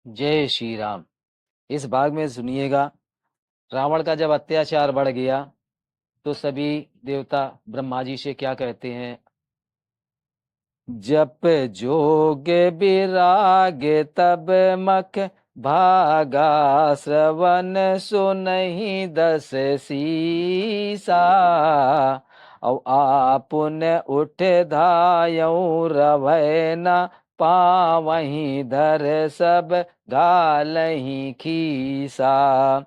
जय श्री राम। इस भाग में सुनिएगा, रावण का जब अत्याचार बढ़ गया तो सभी देवता ब्रह्मा जी से क्या कहते हैं। जप जोग विराग तब मख भागा, श्रवण सुनहि दस सीसा। औ आपुन उठ धायऊ रवै न पावहीं, धर सब गालहीं खीसा।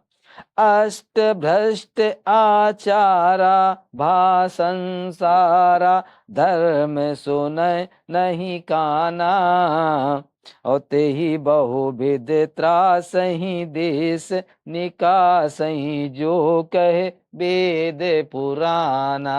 अष्ट भ्रष्ट आचारा भा संसारा, धर्म सुनय नहीं काना। और तेहि बहुविध त्रासहि, देश निकासहि, जो कहे वेद पुराना।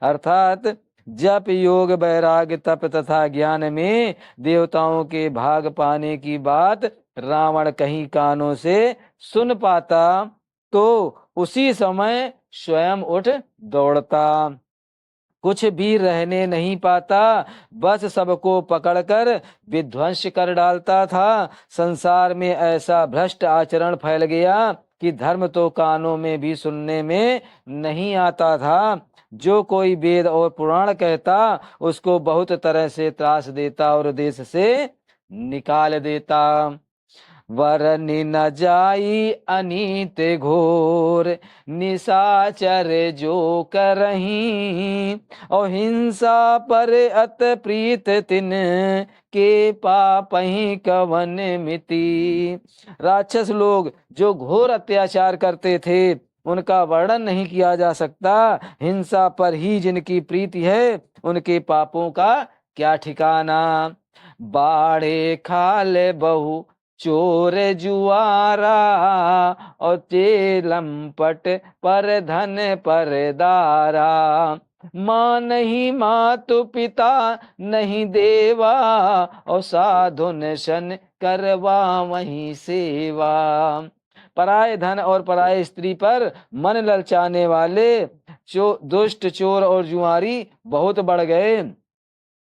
अर्थात जप योग वैराग्य तप तथा ज्ञान में देवताओं के भाग पाने की बात रावण कहीं कानों से सुन पाता तो उसी समय स्वयं उठ दौड़ता, कुछ भी रहने नहीं पाता, बस सबको पकड़कर विध्वंस कर डालता था। संसार में ऐसा भ्रष्ट आचरण फैल गया कि धर्म तो कानों में भी सुनने में नहीं आता था। जो कोई वेद और पुराण कहता उसको बहुत तरह से त्रास देता और देश से निकाल देता। वरनि न जाई अनीत घोर, निशाचर जो करहीं। और हिंसा पर अत प्रीत तिन, के पापहि कवन मिति। राक्षस लोग जो घोर अत्याचार करते थे उनका वर्णन नहीं किया जा सकता। हिंसा पर ही जिनकी प्रीति है उनके पापों का क्या ठिकाना। बाढ़े खाल बहु चोर जुआरा, और चेलमपट पर धन पर दारा। माँ नहीं मातु पिता नहीं देवा, और साधुन शन करवा वहीं सेवा। पराये धन और पराये स्त्री पर मन ललचाने वाले दुष्ट चोर और जुआरी बहुत बढ़ गए।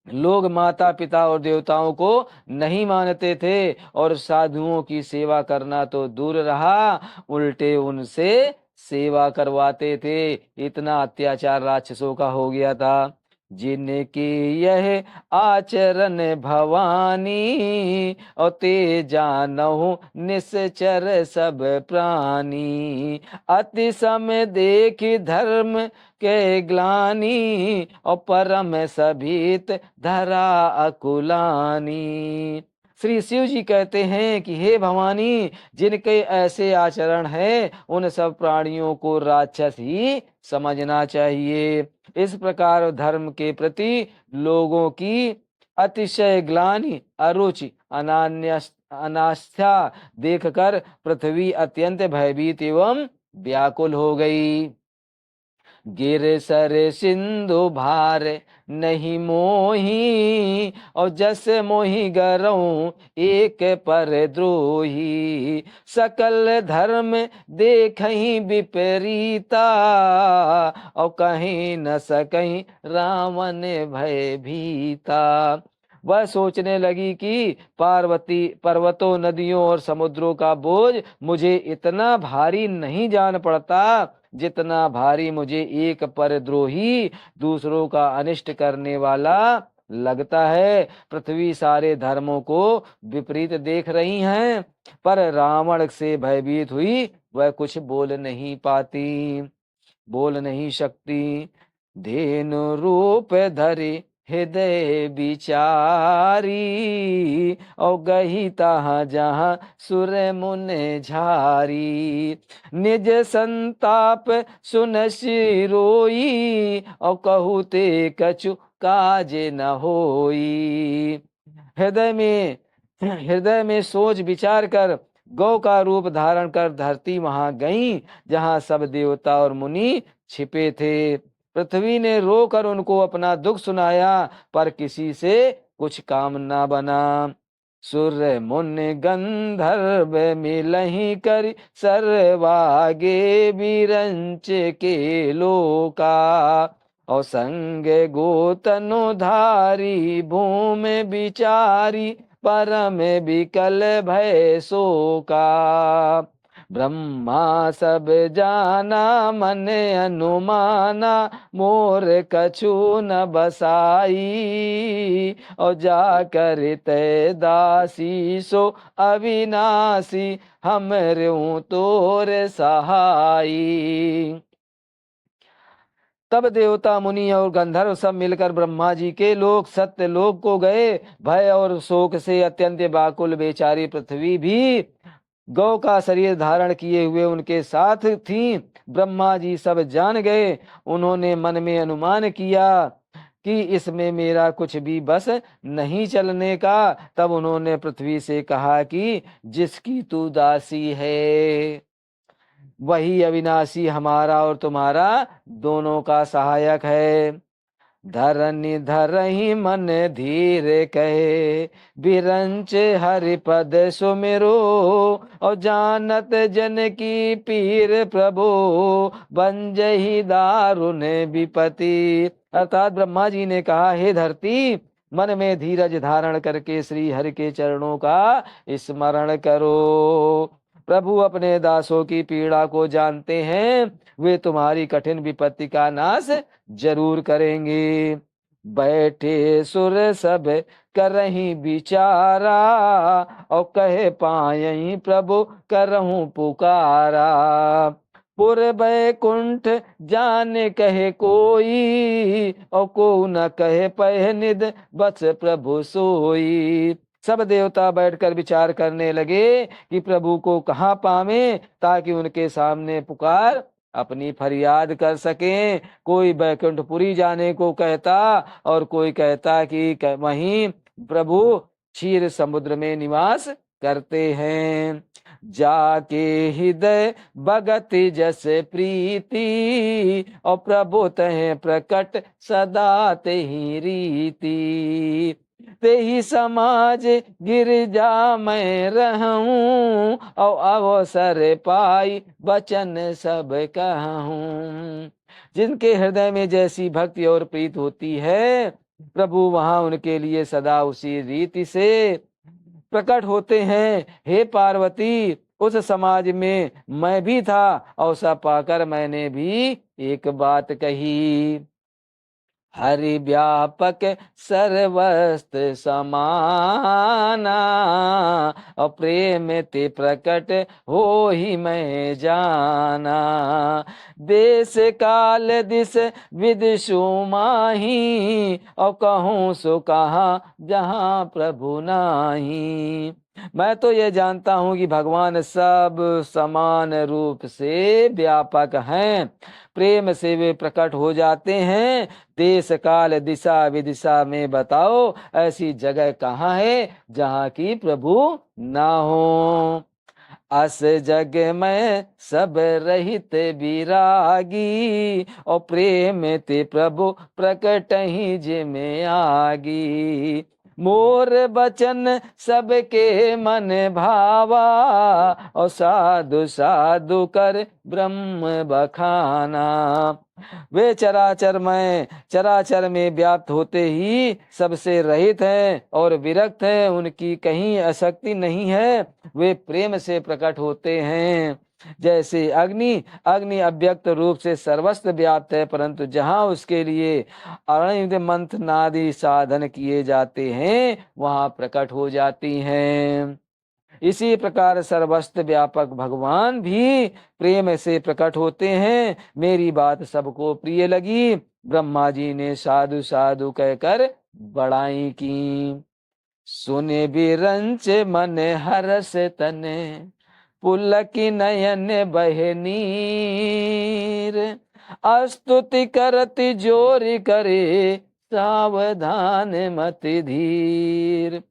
लोग माता पिता और देवताओं को नहीं मानते थे और साधुओं की सेवा करना तो दूर रहा, उल्टे उनसे सेवा करवाते थे। इतना अत्याचार राक्षसों का हो गया था। जिनके यह आचरण भवानी, और ते जानहु निश्चर सब प्राणी। अति समय देख धर्म के ग्लानी, और परम सभीत धरा अकुलानी। श्री शिव जी कहते हैं कि हे भवानी, जिनके ऐसे आचरण है उन सब प्राणियों को राक्षस ही समझना चाहिए। इस प्रकार धर्म के प्रति लोगों की अतिशय ग्लानि, अरुचि, अनास्था देखकर पृथ्वी अत्यंत भयभीत एवं व्याकुल हो गई। गिर सर सिंधु भार नहीं मोही, और जस मोहि गरऊं एक पर द्रोही। सकल धर्म देखहीं विपरीता, और कहीं न सकहीं रावण भय भीता। वह सोचने लगी कि पार्वती पर्वतों नदियों और समुद्रों का बोझ मुझे इतना भारी नहीं जान पड़ता जितना भारी मुझे एक परद्रोही दूसरों का अनिष्ट करने वाला लगता है। पृथ्वी सारे धर्मों को विपरीत देख रही हैं, पर रावण से भयभीत हुई वह कुछ बोल नहीं पाती, बोल नहीं सकती। धेनु रूप धरे हृदय विचारी, और गही तहाँ जहाँ सुर मुन झारी। निज संताप सुन सिरोई, और कहू ते कछु काज न होई। हृदय में सोच विचार कर गौ का रूप धारण कर धरती वहां गई जहां सब देवता और मुनि छिपे थे। पृथ्वी ने रोकर उनको अपना दुख सुनाया, पर किसी से कुछ काम न बना। सुर मुन गंधर्व मिलहि कर, सर्वागे विरंच के लोका। और संग गोतनो धारी भूमि बिचारी, परम विकल भय शोका। ब्रह्मा सब जाना मन अनुमाना, मोर कछु न बसाई। और जाकर तय दासी सो अविनाशी, हम र्यों तोर सहाई। तब देवता मुनि और गंधर्व सब मिलकर ब्रह्मा जी के लोक सत्य लोक को गए। भय और शोक से अत्यंत व्याकुल बेचारी पृथ्वी भी गौ का शरीर धारण किए हुए उनके साथ थी। ब्रह्मा जी सब जान गए। उन्होंने मन में अनुमान किया कि इसमें मेरा कुछ भी बस नहीं चलने का। तब उन्होंने पृथ्वी से कहा कि जिसकी तू दासी है वही अविनाशी हमारा और तुम्हारा दोनों का सहायक है। धरनि धरहि मन धीर कहे, बिरंच हरिपद सुमिरो। और जानत जन की पीर प्रभु, बंजहि दारुण विपति। अर्थात ब्रह्मा जी ने कहा, हे धरती, मन में धीरज धारण करके श्री हरि के चरणों का स्मरण करो। प्रभु अपने दासों की पीड़ा को जानते हैं, वे तुम्हारी कठिन विपत्ति का नाश जरूर करेंगे। बैठे सुर सब करहीं विचारा, और कहे पायहीं प्रभु करहूं पुकारा। पुर बैकुंठ जाने कहे कोई, और को न कहे पह निध बस प्रभु सोई। सब देवता बैठकर विचार करने लगे कि प्रभु को कहाँ पावे, ताकि उनके सामने पुकार अपनी फरियाद कर सकें। कोई बैकुंठपुरी जाने को कहता और कोई कहता कि वहीं प्रभु क्षीर समुद्र में निवास करते हैं। जाके हृदय भगत जस प्रीति, और प्रभु तह प्रकट सदा तेहि रीति। तेहि समाज गिरजा मैं रहूं, और अवसर पाई वचन सब कहूं। जिनके हृदय में जैसी भक्ति और प्रीत होती है, प्रभु वहां उनके लिए सदा उसी रीति से प्रकट होते हैं। हे पार्वती, उस समाज में मैं भी था, और सब पाकर मैंने भी एक बात कही। हरि व्यापक सर्वस्त्र समाना, और प्रेम ते प्रकट हो ही मैं जाना। देश काल दिस विदिशु माही, और कहूँ सो कहा जहाँ प्रभु नाही। मैं तो ये जानता हूँ कि भगवान सब समान रूप से व्यापक हैं। प्रेम से वे प्रकट हो जाते हैं। देश काल दिशा विदिशा में बताओ ऐसी जगह कहाँ है जहाँ की प्रभु ना हो। अस जग में सब रहित विरागी, और प्रेम ते प्रभु प्रकट ही जिमें आगी। मोर बचन सबके मन भावा, और साधु साधु कर ब्रह्म बखाना। वे चराचर में व्याप्त होते ही सबसे रहित हैं और विरक्त हैं, उनकी कहीं आसक्ति नहीं है। वे प्रेम से प्रकट होते हैं। जैसे अग्नि अव्यक्त रूप से सर्वस्त्र व्याप्त है, परंतु जहाँ उसके लिए अरणित मंत्र आदि साधन किए जाते हैं वहाँ प्रकट हो जाती हैं। इसी प्रकार सर्वस्त्र व्यापक भगवान भी प्रेम से प्रकट होते हैं। मेरी बात सबको प्रिय लगी। ब्रह्मा जी ने साधु साधु कहकर बड़ाई की। सुने बिरंच मन हरस तने, पुलक नयन बहे नीर। स्तुति करति जोर करे, सावधान मत धीर।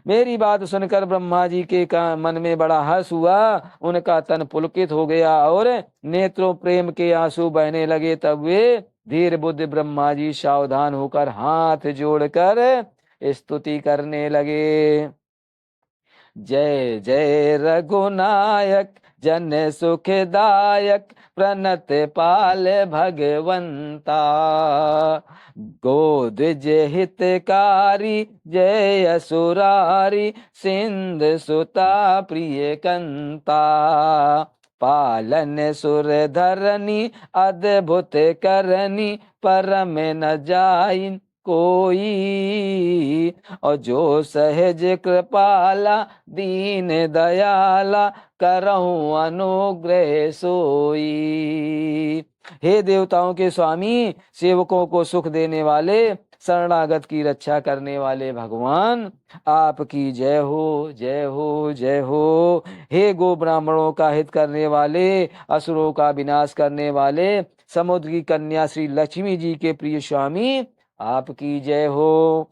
मेरी बात सुनकर ब्रह्मा जी के मन में बड़ा हर्ष हुआ। उनका तन पुलकित हो गया और नेत्रों प्रेम के आंसू बहने लगे। तब वे धीर बुद्ध ब्रह्मा जी सावधान होकर हाथ जोड़कर स्तुति करने लगे। जय जय रघुनायक जन सुखदायक प्रणत पाल भगवंता। गोद्विज हितकारी जय असुरारी सिंध सुता प्रिय कंता। पालन सुर धरनी अद्भुत करनी परम न जाइन कोई। और जो सहज कृपाला दीन दयाला करहूं अनुग्रह सोई। हे देवताओं के स्वामी, सेवकों को सुख देने वाले, शरणागत की रक्षा करने वाले भगवान, आपकी जय हो, जय हो, जय हो। हे गो ब्राह्मणों का हित करने वाले, असुरों का विनाश करने वाले, समुद्र की कन्या श्री लक्ष्मी जी के प्रिय स्वामी, आपकी जय हो।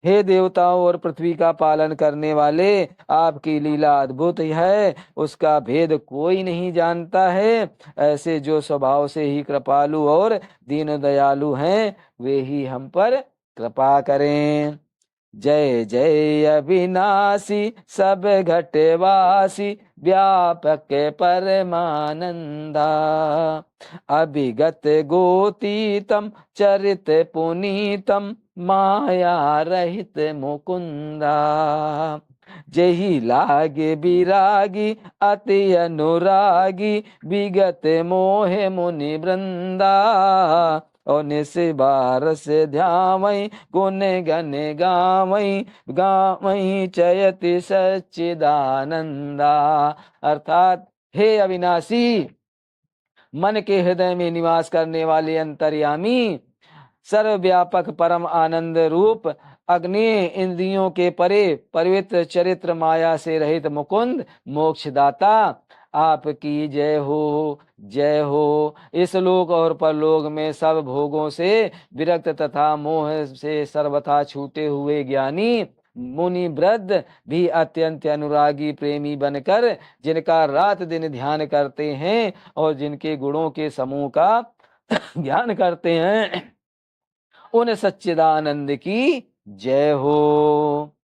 हे देवताओं और पृथ्वी का पालन करने वाले, आपकी लीला अद्भुत है, उसका भेद कोई नहीं जानता है। ऐसे जो स्वभाव से ही कृपालु और दीन दयालु हैं, वे ही हम पर कृपा करें। जय जय अविनाशी सब घटवासी व्यापक परमानंदा। अभिगत गोतीतम चरित पुनीतम माया रहित मुकुंदा। जही लागे विरागी अति अनुरागी विगत मोह मुनि वृंदा। और निसे बार से ध्यावई गुण गण गावई गावई चयति सच्चिदानंदा। अर्थात हे अविनाशी, मन के हृदय में निवास करने वाले अंतर्यामी, सर्वव्यापक परम आनंद रूप, अग्नि इंद्रियों के परे पवित्र चरित्र माया से रहित मुकुंद मोक्षदाता, आपकी जय हो, जय हो। इस लोक और परलोक में सब भोगों से विरक्त तथा मोह से सर्वथा छूटे हुए ज्ञानी मुनि वृद्ध भी अत्यंत अनुरागी प्रेमी बनकर जिनका रात दिन ध्यान करते हैं और जिनके गुणों के समूह का ज्ञान करते हैं, उन सच्चिदानंद की जय हो।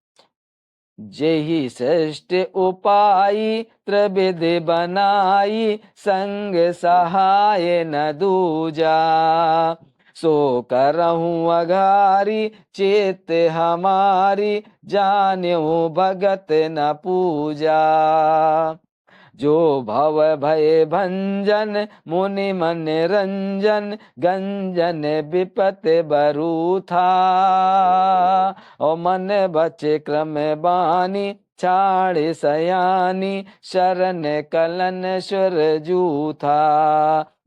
जेहि श्रेष्ठ उपाय त्रिविध बनाई संग सहाय न दूजा। सो करहूं अघारी चेत हमारी जान्यो भगत न पूजा। जो भव भय भंजन मुनि मन रंजन गंजन विपत बरू था। और मन बचे क्रम बानी छाड़ सयानी शरण कलन सुर जूथा।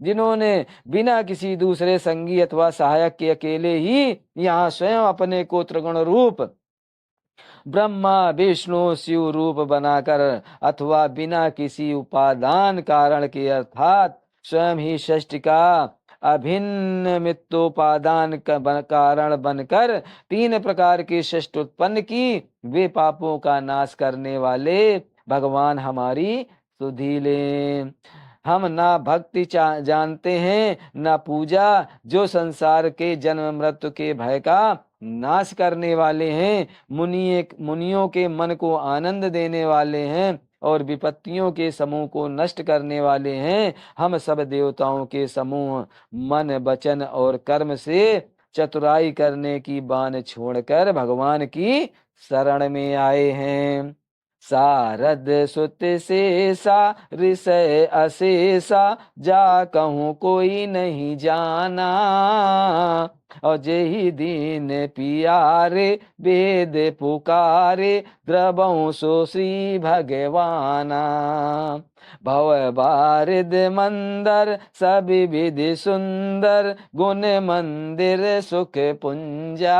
जिन्होंने बिना किसी दूसरे संगी अथवा सहायक के अकेले ही यहाँ स्वयं अपने को त्रिगुण रूप ब्रह्मा विष्णु शिव रूप बनाकर अथवा बिना किसी उपादान कारण के अर्थात स्वयं ही षष्ठ का अभिन्न मित्रोपादान कारण बनकर तीन प्रकार की षष्ठ उत्पन्न की, वे पापों का नाश करने वाले भगवान हमारी सुधि लें। हम ना भक्ति जानते हैं ना पूजा, जो संसार के जन्म मृत्यु के भय का नाश करने वाले हैं, मुनियों के मन को आनंद देने वाले हैं और विपत्तियों के समूह को नष्ट करने वाले हैं। हम सब देवताओं के समूह मन वचन और कर्म से चतुराई करने की बान छोड़कर भगवान की शरण में आए हैं। सारद सुत शेषा ऋषय अशेषा जा कहूँ कोई नहीं जाना। और जेहि दीन पियारे वेद पुकारे द्रवहु सो श्री भगवाना। भव बारिद मंदर सभी विधि सुंदर गुण मंदिर सुख पुंजा।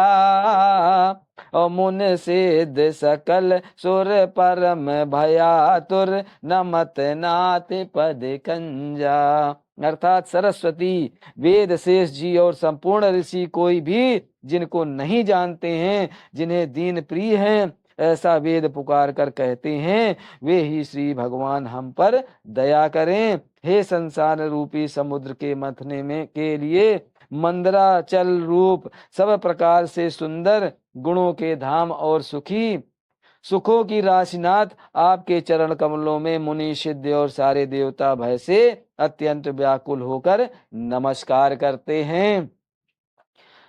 और मुन सिद्ध सकल सुर परम भयातुर नमत नाथ पद कंजा। अर्थात सरस्वती वेद शेष जी और संपूर्ण ऋषि कोई भी जिनको नहीं जानते हैं, जिन्हें दीन प्रिय हैं, ऐसा वेद पुकार कर कहते हैं, वे ही श्री भगवान हम पर दया करें। हे संसार रूपी समुद्र के मंथने में के लिए मंदराचल रूप सब प्रकार से सुंदर गुणों के धाम और सुखी सुखों की राशिनाथ आपके चरण कमलों में मुनि सिद्ध और सारे देवता भय से अत्यंत व्याकुल होकर नमस्कार करते हैं।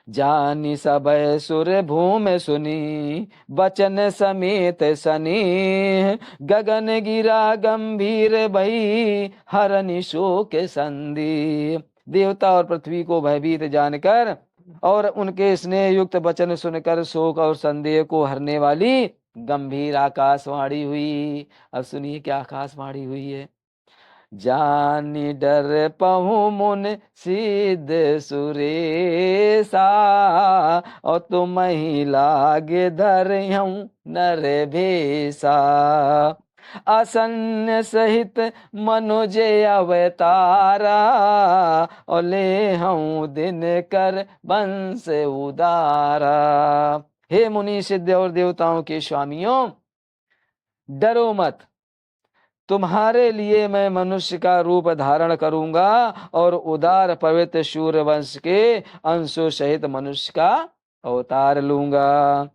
जानि सबय सुर भूमि सुनी बचन समेत सनेह, गगन गिरा गंभीर भई हरनि शोक संदेह। देवता और पृथ्वी को भयभीत जानकर और उनके स्नेह युक्त वचन सुनकर शोक और संदेह को हरने वाली गंभीर आकाशवाणी हुई। अब सुनिए क्या आकाशवाणी हुई है। जानि डर पहु मुन सिद्ध सुरेशा, और तुम ही लागे धरहूं नर भेसा, असन्न सहित मनुज अवतारा, और ले हूं दिन कर बंस उदारा। हे मुनि सिद्ध और देवताओं के स्वामियों, डरो मत, तुम्हारे लिए मैं मनुष्य का रूप धारण करूंगा और उदार पवित्र शूर वंश के अंशों सहित मनुष्य का अवतार लूंगा।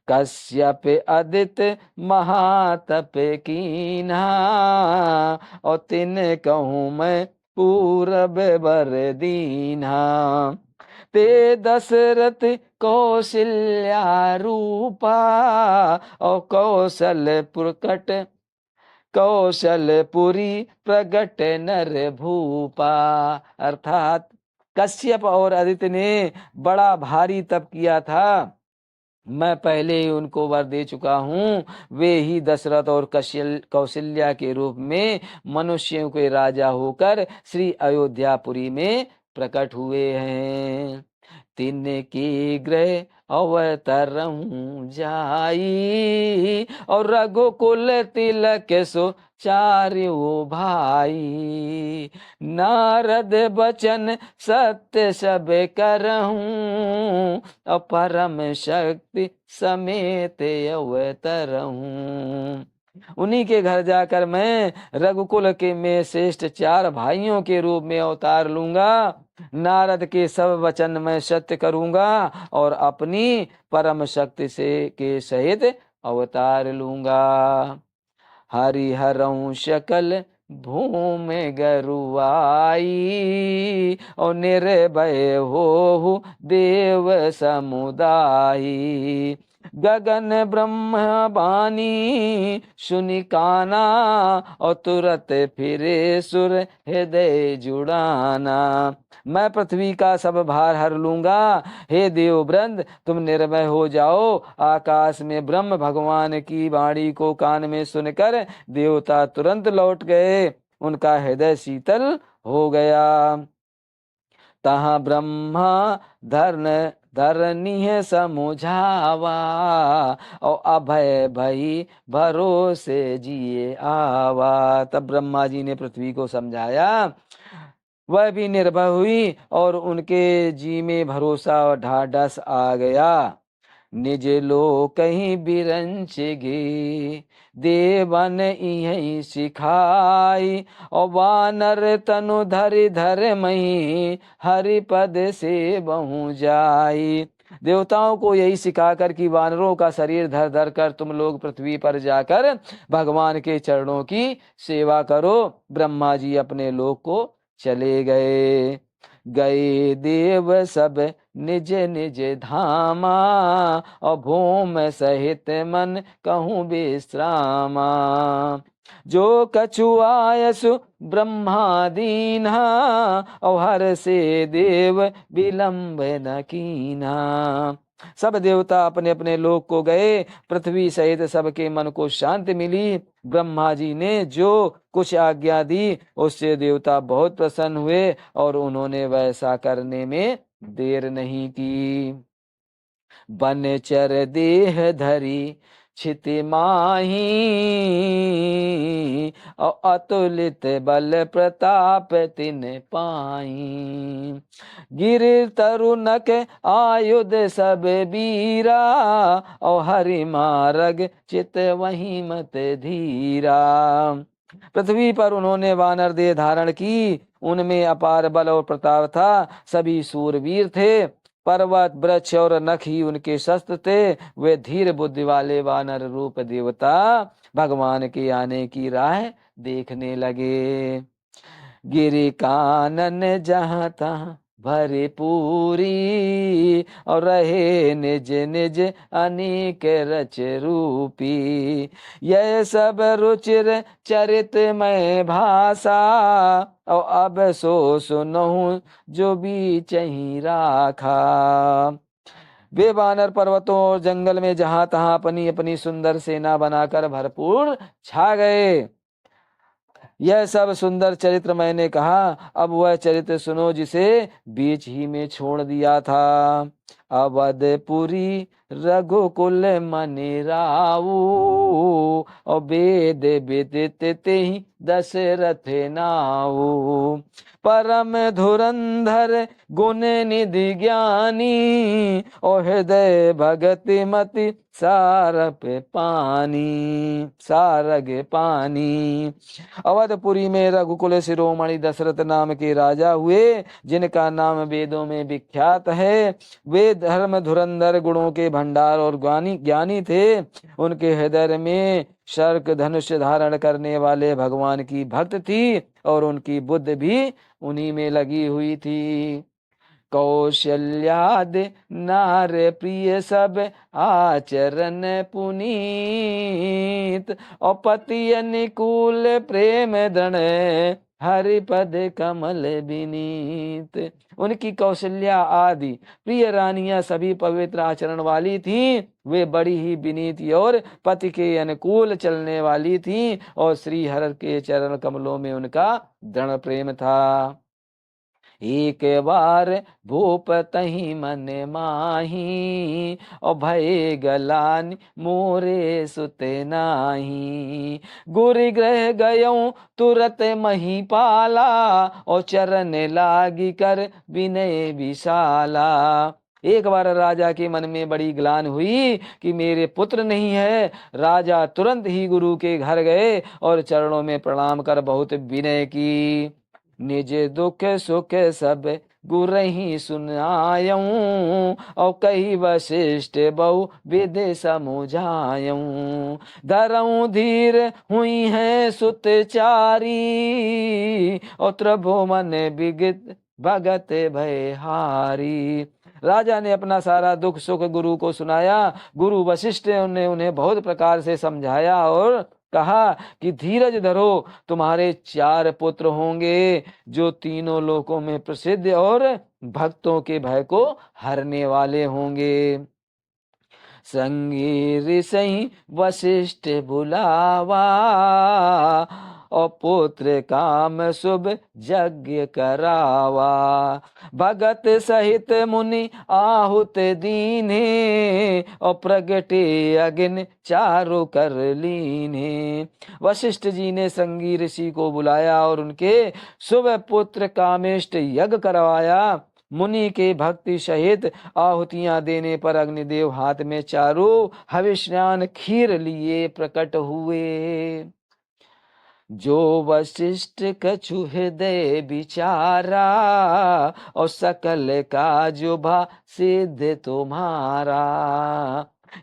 कश्यप अदित महातप कीन्हा, और तिन कहूँ मैं पूरब बर दीन्हा, ते दशरथ कौशल्या रूपा, और कौशलपुरी प्रगट नर भूपा। अर्थात कश्यप और आदित्य ने बड़ा भारी तप किया था, मैं पहले ही उनको वर दे चुका हूँ। वे ही दशरथ और कौशल्या के रूप में मनुष्यों के राजा होकर श्री अयोध्यापुरी में प्रकट हुए हैं। तिनके गृह अवतरऊं जाई, और रघुकुल तिलक सो चार्यो भाई, नारद बचन सत्य सब करहूं, और परम शक्ति समेत अवतरऊं। उन्हीं के घर जाकर मैं रघुकुल के में श्रेष्ठ 4 भाइयों के रूप में अवतार लूंगा। नारद के सब वचन मैं सत्य करूंगा और अपनी परम शक्ति से के सहित अवतार लूंगा। हरिहरऊं शकल भूमि गरुआई, और निर्भय हो देव समुदाई, गगन ब्रह्म बानी सुनि काना, और तुरत फिरे सुर हृदय जुड़ाना। मैं पृथ्वी का सब भार हर लूंगा। हे देववृंद, तुम निर्भय हो जाओ। आकाश में ब्रह्म भगवान की वाणी को कान में सुनकर देवता तुरंत लौट गए, उनका हृदय शीतल हो गया। तहाँ ब्रह्मा धरनी समुझावा, और अभय भई भरोसे जिए आवा। तब ब्रह्मा जी ने पृथ्वी को समझाया, वह भी निर्भय हुई और उनके जी में भरोसा और ढाढ़स आ गया। निज लोक ही बिरंच गे, देवन इहि सिखाई, और वानर तनु धरि धर मही, हरि पद से बहु जाई। देवताओं को यही सिखाकर कि वानरों का शरीर धर धर कर तुम लोग पृथ्वी पर जाकर भगवान के चरणों की सेवा करो। ब्रह्मा जी अपने लोक को चले गए। गए देव सब निज निज धामा, और भूम सहित मन कहूँ विश्रामा। जो कछु आयसु ब्रह्मादीना, और हर से देव विलंब न कीना। सब देवता अपने अपने लोक को गए। पृथ्वी सहित सबके मन को शांति मिली। ब्रह्मा जी ने जो कुछ आज्ञा दी उससे देवता बहुत प्रसन्न हुए और उन्होंने वैसा करने में देर नहीं की। बनचर देह धरी छिति माही, और अतुलित बल प्रताप तिन पाई। गिर तरुनक आयुध सब बीरा, और हरि मार्ग चित वही मत धीरा। पृथ्वी पर उन्होंने वानर देह धारण की। उनमें अपार बल और प्रताप था। सभी सूरवीर थे पर्वत वृक्ष और नख ही उनके शस्त्र थे। वे धीर बुद्धि वाले वानर रूप देवता भगवान के आने की राह देखने लगे। गिरि कानन जहाँ तहाँ भरी पूरी, और रहे निज निज अनेक रच रूपी। यह सब रुचिर चरित में भाषा, और अब सो सुनहु जो बीचहि राखा। वे वानर पर्वतों और जंगल में जहां तहां अपनी अपनी सुंदर सेना बनाकर भरपूर छा गए। यह सब सुंदर चरित्र मैंने कहा, अब वह चरित्र सुनो जिसे बीच ही में छोड़ दिया था। अवधपुरी रघुकुल मनि राऊ, और वेद विदित तेहि दशरथ नाऊ। परम धुरंधर गुण निधि ज्ञानी, और हृदय भगति मति सारप पानी सारग पानी। अवधपुरी में रघुकुल शिरोमणि दशरथ नाम के राजा हुए, जिनका नाम वेदों में विख्यात है। वे धर्म धुरंधर गुणों के भंडार और ज्ञानी थे। उनके हृदय में शर्क धनुष धारण करने वाले भगवान की भक्त थी, और उनकी बुद्धि भी उन्हीं में लगी हुई थी। कौशल्याद नार प्रिय सब आचरण पुनीत, और पति अनुकूल प्रेम दृढ़ हरिपद कमल विनीत। उनकी कौशल्या आदि प्रिय रानियां सभी पवित्र आचरण वाली थीं। वे बड़ी ही विनीत और पति के अनुकूल चलने वाली थीं, और श्री हर के चरण कमलों में उनका दृढ़ प्रेम था। एक बार भूप तही मन माही, और भय गलान मोरे सुते नाही। गुरु गृह गयऊं तुरत महीपाला, और चरण लागी कर विनय विशाला। एक बार राजा के मन में बड़ी ग्लानि हुई कि मेरे पुत्र नहीं है। राजा तुरंत ही गुरु के घर गए और चरणों में प्रणाम कर बहुत विनय की। निज दुख सुख सब गुरहि सुनायूं, और कही वशिष्ठ बहु विधि समुझायूं। धरऊं धीर हुई है सुत चारी, और त्रिभुवन विगत भगत भयहारी। राजा ने अपना सारा दुख सुख गुरु को सुनाया। गुरु वशिष्ठ ने उन्हें बहुत प्रकार से समझाया और कहा कि धीरज धरो, तुम्हारे 4 पुत्र होंगे जो तीनों लोकों में प्रसिद्ध और भक्तों के भय को हरने वाले होंगे। संगी ऋषि वशिष्ठ बुलावा, और पुत्र काम शुभ यज्ञ करावा। भगत सहित मुनि आहुत दीने, और प्रगटे अग्नि चारु कर लीने। वशिष्ठ जी ने संगी ऋषि को बुलाया और उनके शुभ पुत्र कामेष्ट यज्ञ करवाया। मुनि के भक्ति सहित आहुतियां देने पर अग्निदेव हाथ में चारु हविष्यान खीर लिए प्रकट हुए। जो वशिष्ठ कछु हृदय विचारा, और सकल काजु भा सिद्ध तुम्हारा।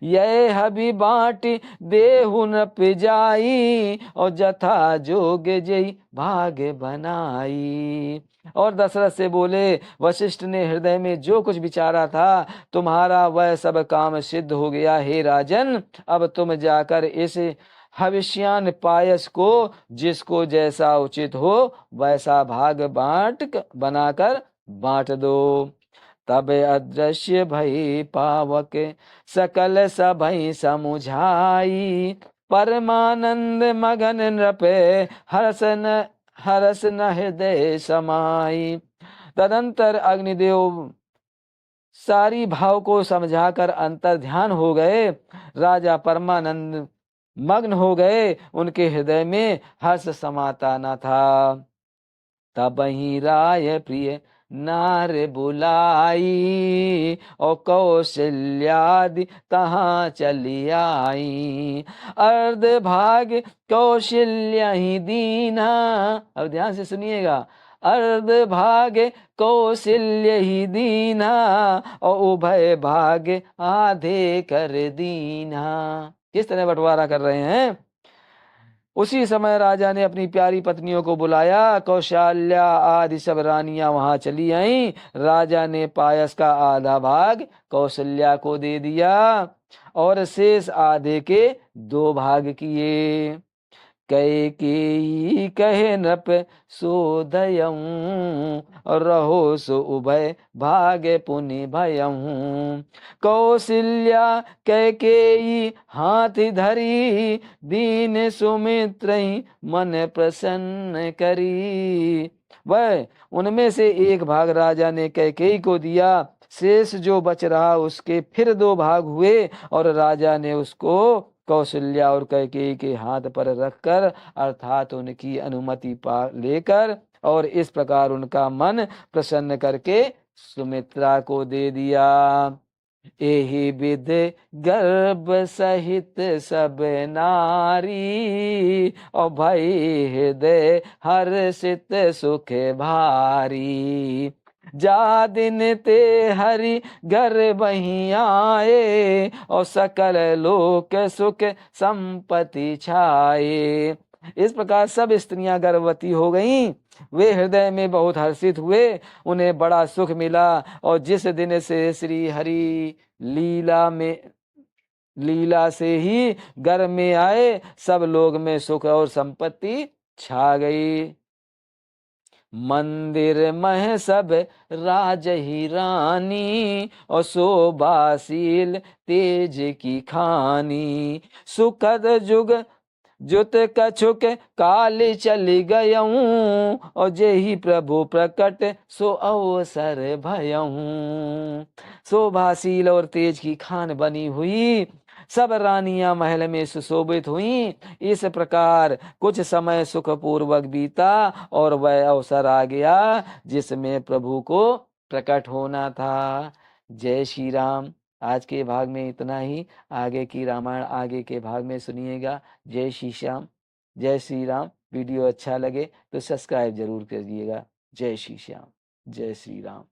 यह हबि बाट देहु न पिजाई, और जथा जोग जई भाग बनाई। और दशरथ से बोले, वशिष्ठ ने हृदय में जो कुछ विचारा था, तुम्हारा वह सब काम सिद्ध हो गया। हे राजन, अब तुम जाकर इस हविष्यान पायस को जिसको जैसा उचित हो वैसा भाग बांट बनाकर बांट दो। तब अदृश्य भई पावक सकल सभई समुझाई, परमानंद मगन नृप हरस न हृदय समाई। तदंतर अग्निदेव सारी भाव को समझाकर अंतर ध्यान हो गए। राजा परमानंद मग्न हो गए, उनके हृदय में हर्ष समाता न था। तब ही राय प्रिय नार बुलाई, और कौशल्यादि तहाँ चली आई। अर्ध भाग कौशल्या ही दीना। अब ध्यान से सुनिएगा, अर्ध भाग्य कौशल्य ही दीना, और उभय भाग्य आधे कर दीना। किस तरह बंटवारा कर रहे हैं। उसी समय राजा ने अपनी प्यारी पत्नियों को बुलाया। कौशल्या आदि सब रानियां वहां चली आईं। राजा ने पायस का आधा भाग कौशल्या को दे दिया और शेष आधे के 2 भाग किए। कैकेयी कहे नृप सोदयं, रहो सो उभय भाग्य पुनि भयं। कौशल्या कैकेयी हाथ धरी, दीन सुमित्र मन प्रसन्न करी। वह उनमें से 1 भाग राजा ने कैकेयी को दिया। शेष जो बच रहा उसके फिर 2 भाग हुए और राजा ने उसको कौशल्या और कैकेयी के हाथ पर रखकर अर्थात उनकी अनुमति पा लेकर और इस प्रकार उनका मन प्रसन्न करके सुमित्रा को दे दिया। एहि विध गर्भ सहित सब नारी, और भई हृदय हर्षित सुख भारी। जा दिन ते हरि घर बही आए, और सकल लोक सुख संपत्ति छाए। इस प्रकार सब स्त्रियां गर्भवती हो गईं। वे हृदय में बहुत हर्षित हुए, उन्हें बड़ा सुख मिला। और जिस दिन से श्री हरि लीला से ही घर में आए, सब लोग में सुख और संपत्ति छा गई। मंदिर मह सब राज ही रानी, और शोभाशील तेज की खानी। सुखद जुग जुत कछुक काल चली गयऊं, और जेहि प्रभु प्रकट सो अवसर भयऊं। शोभाशील और तेज की खान बनी हुई सब रानियां महल में सुशोभित हुईं। इस प्रकार कुछ समय सुखपूर्वक बीता और वह अवसर आ गया जिसमें प्रभु को प्रकट होना था। जय श्री राम। आज के भाग में इतना ही। आगे की रामायण आगे के भाग में सुनिएगा। जय श्री श्याम, जय श्री राम। वीडियो अच्छा लगे तो सब्सक्राइब जरूर करिएगा। जय श्री श्याम, जय श्री राम।